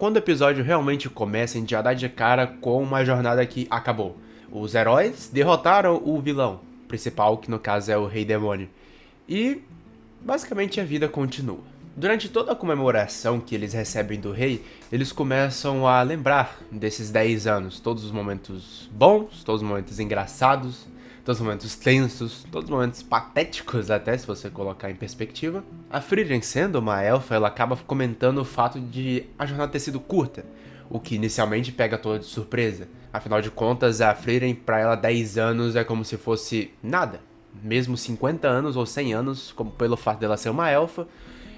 Quando o episódio realmente começa, a gente já dá de cara com uma jornada que acabou. Os heróis derrotaram o vilão principal, que no caso é o Rei Demônio. E basicamente a vida continua. Durante toda a comemoração que eles recebem do rei, eles começam a lembrar desses 10 anos. Todos os momentos bons, todos os momentos engraçados, todos os momentos tensos, todos os momentos patéticos até, se você colocar em perspectiva. A Frieren, sendo uma elfa, ela acaba comentando o fato de a jornada ter sido curta, o que inicialmente pega toda de surpresa. Afinal de contas, a Frieren, pra ela 10 anos é como se fosse nada. Mesmo 50 anos ou 100 anos, como pelo fato dela ser uma elfa,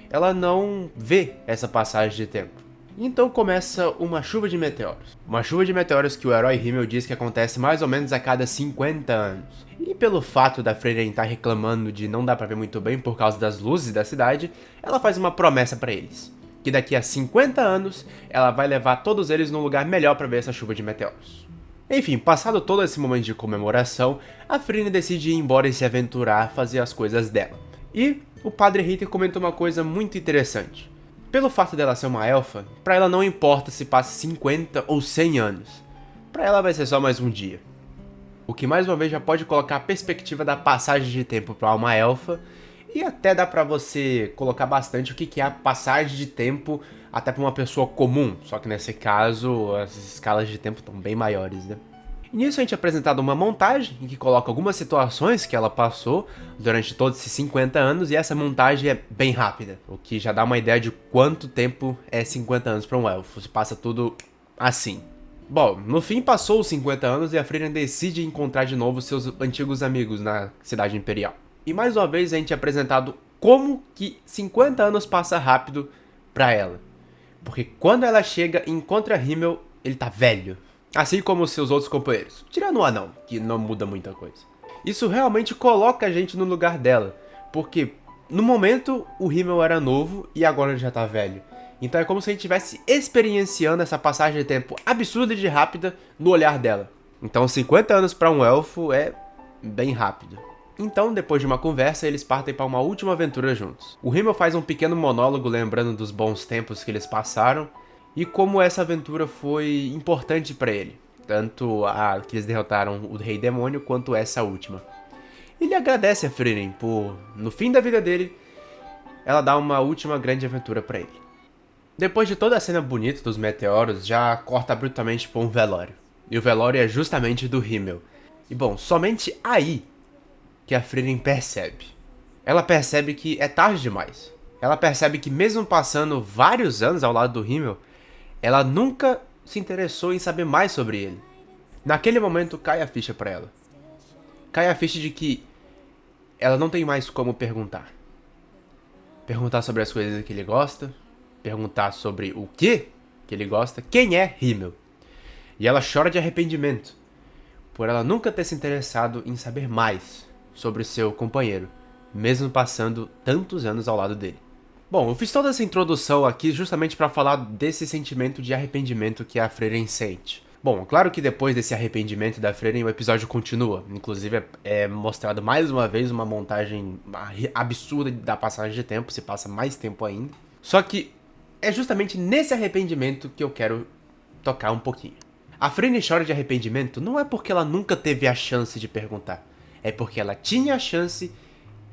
ela não vê essa passagem de tempo. Então começa uma chuva de meteoros. Uma chuva de meteoros que o herói Himmel diz que acontece mais ou menos a cada 50 anos. E pelo fato da Frieren estar reclamando de não dar pra ver muito bem por causa das luzes da cidade, ela faz uma promessa pra eles. Que daqui a 50 anos, ela vai levar todos eles num lugar melhor pra ver essa chuva de meteoros. Enfim, passado todo esse momento de comemoração, a Frieren decide ir embora e se aventurar a fazer as coisas dela. E o Padre Ritter comentou uma coisa muito interessante. Pelo fato dela ser uma elfa, pra ela não importa se passe 50 ou 100 anos. Pra ela vai ser só mais um dia. O que mais uma vez já pode colocar a perspectiva da passagem de tempo pra uma elfa, e até dá pra você colocar bastante o que é a passagem de tempo até pra uma pessoa comum, só que nesse caso as escalas de tempo estão bem maiores, né? E nisso a gente é apresentado uma montagem em que coloca algumas situações que ela passou durante todos esses 50 anos, e essa montagem é bem rápida, o que já dá uma ideia de quanto tempo é 50 anos para um elfo, se passa tudo assim. Bom, no fim passou os 50 anos e a Frieren decide encontrar de novo seus antigos amigos na cidade imperial. E mais uma vez a gente é apresentado como que 50 anos passa rápido pra ela. Porque quando ela chega e encontra Himmel, ele tá velho. Assim como seus outros companheiros. Tirando o anão, que não muda muita coisa. Isso realmente coloca a gente no lugar dela. Porque no momento o Himmel era novo e agora ele já tá velho. Então é como se a gente estivesse experienciando essa passagem de tempo absurda e de rápida no olhar dela. Então 50 anos pra um elfo é bem rápido. Então, depois de uma conversa, eles partem para uma última aventura juntos. O Himmel faz um pequeno monólogo lembrando dos bons tempos que eles passaram e como essa aventura foi importante para ele, tanto a que eles derrotaram o Rei Demônio quanto essa última. Ele agradece a Frieren por, no fim da vida dele, ela dá uma última grande aventura para ele. Depois de toda a cena bonita dos meteoros, já corta abruptamente para um velório. E o velório é justamente do Himmel. E bom, somente aí que a Frieren percebe. Ela percebe que é tarde demais. Ela percebe que mesmo passando vários anos ao lado do Himmel, ela nunca se interessou em saber mais sobre ele. Naquele momento cai a ficha pra ela. Cai a ficha de que ela não tem mais como perguntar. Perguntar sobre as coisas que ele gosta, perguntar sobre o que ele gosta, quem é Himmel. E ela chora de arrependimento, por ela nunca ter se interessado em saber mais sobre seu companheiro, mesmo passando tantos anos ao lado dele. Bom, eu fiz toda essa introdução aqui justamente para falar desse sentimento de arrependimento que a Frieren sente. Bom, claro que depois desse arrependimento da Frieren o episódio continua, inclusive é mostrado mais uma vez uma montagem absurda da passagem de tempo, se passa mais tempo ainda. Só que é justamente nesse arrependimento que eu quero tocar um pouquinho. A Frieren chora de arrependimento não é porque ela nunca teve a chance de perguntar. É porque ela tinha a chance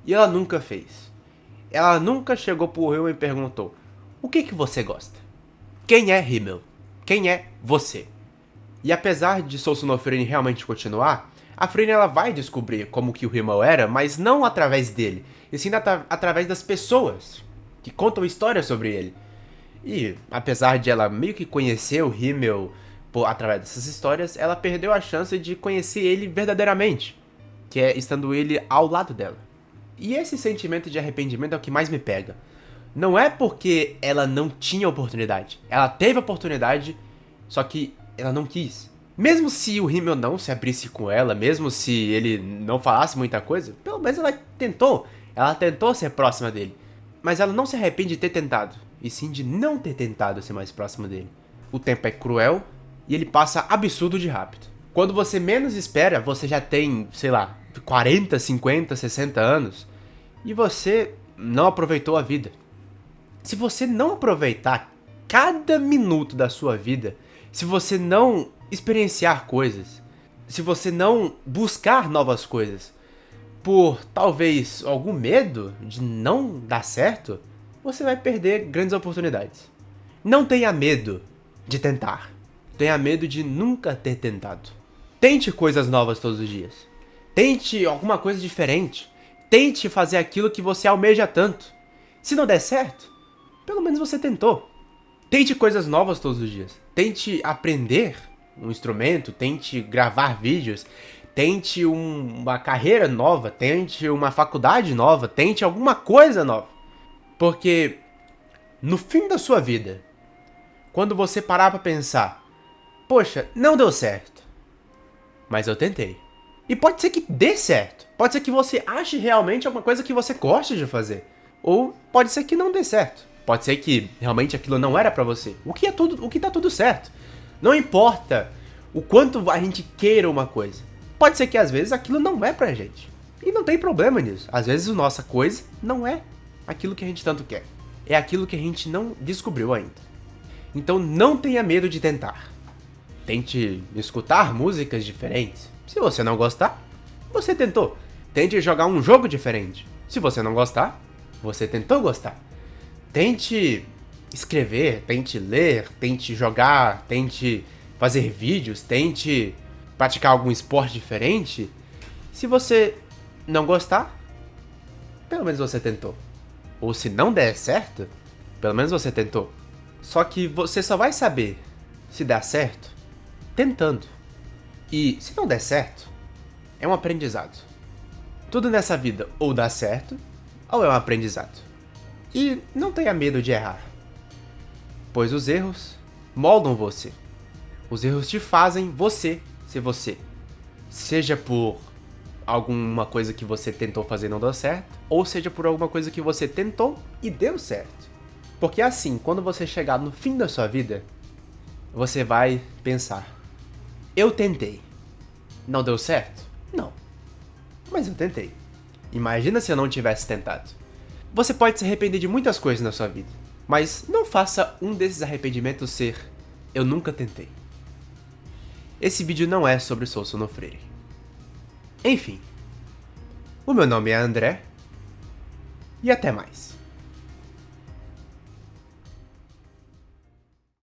e ela nunca fez. Ela nunca chegou pro Himmel e perguntou: o que você gosta? Quem é Himmel? Quem é você? E apesar de Sou Sonofrieren realmente continuar, a Frieren ela vai descobrir como que o Himmel era, mas não através dele, e sim através das pessoas que contam histórias sobre ele. E apesar de ela meio que conhecer o Himmel através dessas histórias, ela perdeu a chance de conhecer ele verdadeiramente, que é estando ele ao lado dela. E esse sentimento de arrependimento é o que mais me pega. Não é porque ela não tinha oportunidade. Ela teve oportunidade, só que ela não quis. Mesmo se o Himmel não se abrisse com ela, mesmo se ele não falasse muita coisa, pelo menos ela tentou. Ela tentou ser próxima dele. Mas ela não se arrepende de ter tentado, e sim de não ter tentado ser mais próxima dele. O tempo é cruel e ele passa absurdo de rápido. Quando você menos espera, você já tem, sei lá, 40, 50, 60 anos e você não aproveitou a vida. Se você não aproveitar cada minuto da sua vida, se você não experienciar coisas, se você não buscar novas coisas, por talvez algum medo de não dar certo, você vai perder grandes oportunidades. Não tenha medo de tentar. Tenha medo de nunca ter tentado. Tente coisas novas todos os dias. Tente alguma coisa diferente. Tente fazer aquilo que você almeja tanto. Se não der certo, pelo menos você tentou. Tente coisas novas todos os dias. Tente aprender um instrumento, tente gravar vídeos, tente uma carreira nova, tente uma faculdade nova, tente alguma coisa nova. Porque no fim da sua vida, quando você parar pra pensar, poxa, não deu certo, mas eu tentei. E pode ser que dê certo. Pode ser que você ache realmente alguma coisa que você gosta de fazer. Ou pode ser que não dê certo. Pode ser que realmente aquilo não era pra você. O que tá tudo certo. Não importa o quanto a gente queira uma coisa. Pode ser que às vezes aquilo não é pra gente. E não tem problema nisso. Às vezes a nossa coisa não é aquilo que a gente tanto quer. É aquilo que a gente não descobriu ainda. Então não tenha medo de tentar. Tente escutar músicas diferentes. Se você não gostar, você tentou. Tente jogar um jogo diferente. Se você não gostar, você tentou gostar. Tente escrever, tente ler, tente jogar, tente fazer vídeos, tente praticar algum esporte diferente. Se você não gostar, pelo menos você tentou. Ou se não der certo, pelo menos você tentou. Só que você só vai saber se dá certo tentando. E se não der certo, é um aprendizado. Tudo nessa vida ou dá certo, ou é um aprendizado. E não tenha medo de errar, pois os erros moldam você. Os erros te fazem você ser você. Seja por alguma coisa que você tentou fazer e não deu certo, ou seja por alguma coisa que você tentou e deu certo. Porque assim, quando você chegar no fim da sua vida, você vai pensar, eu tentei. Não deu certo? Não. Mas eu tentei. Imagina se eu não tivesse tentado. Você pode se arrepender de muitas coisas na sua vida, mas não faça um desses arrependimentos ser eu nunca tentei. Esse vídeo não é sobre Souza Freire. Enfim, o meu nome é André e até mais.